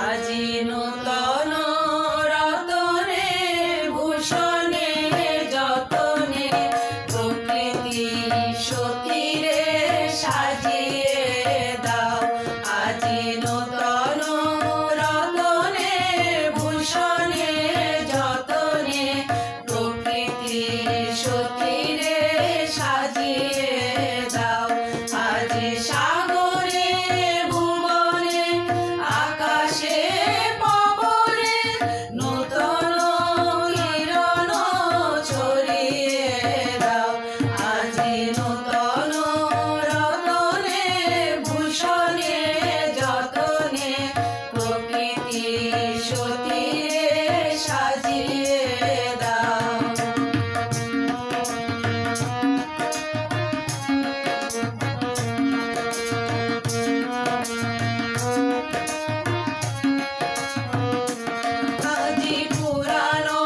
আজি নূতন রতনে ভূষণে যতনে প্রকৃতি সতীরে সাজিয়ে দাও। আজি নূতন রতনে ভূষণে যতনে প্রকৃতি সতীরে সাজিয়ে দাও। আজি সাগরে ভুবনে আকাশে পবনে নূতন কিরণ ছড়িয়ে দাও। আজি নূতন রতনে ভূষণে যতনে প্রকৃতি সতীরে সাজিয়ে দাও। আজি পুরানো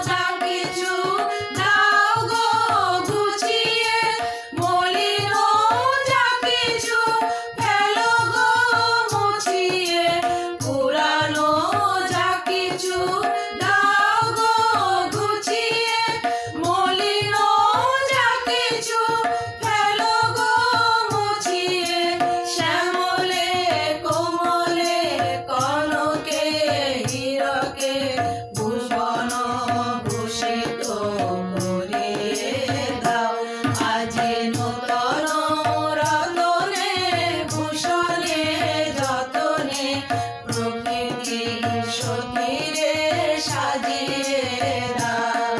যা কিছু দাও গো গুছিয়ে, মলিন যা কিছু ফেলো গো মুছিয়ে। পুরানো যা কিছু দাও গো গুছিয়ে, মলিন যা কিছু ফেলো গো মুছিয়ে। শ্যামলে কোমলে কনকে হীরকে ভুবন ভূষিত করিয়ে দাও। আজি নূতন রতনে ভূষণে যতনে প্রকৃতি সতীরে সাজিয়ে দাও।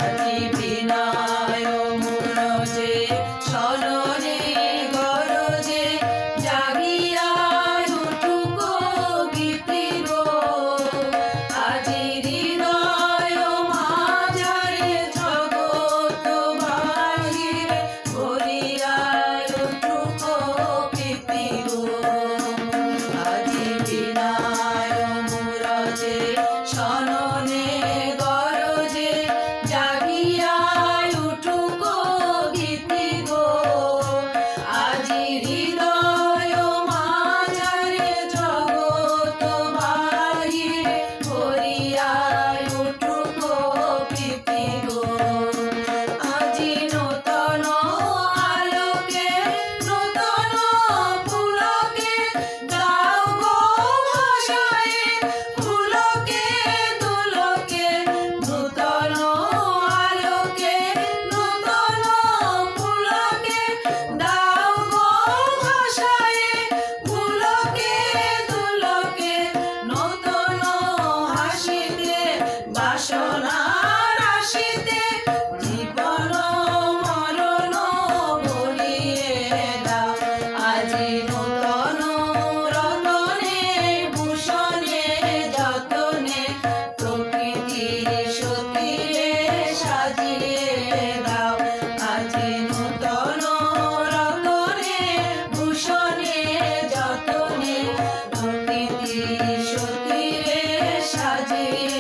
আজি বিনয় মুরজে সননে গরজে জাগিয়া উঠুক গীতি গো। আজি হৃদয় মাঝারে জগৎ বাহিরে ভরিয়া উঠুক প্রীতি গো। আজি বিনয় মুরজে সননে গরজে জাগিয়া উঠুক গীতি গো। আজি হৃদয় মাঝারে জগৎ বাহিরে ভরিয়া উঠুক প্রীতি গো। আজি নূতন আলোকে নূতন ফুলকে দাও গো ভাষায়ে, ফুলকে দুলকে নূতন আলোকে নূতন ফুলকে দাও গো ভাষায়ে। ফুলকে দুলকে নূতন হাসিতে বাসনা রাশিতে জীবন মরণ ভুলিয়ে দাও। আজি নূতন রতনে ভূষণে যতনে প্রকৃতি সতীরে সাজিয়ে দাও। আজি নূতন রতনে ভূষণে যতনে প্রকৃতি সতীরে সাজিয়ে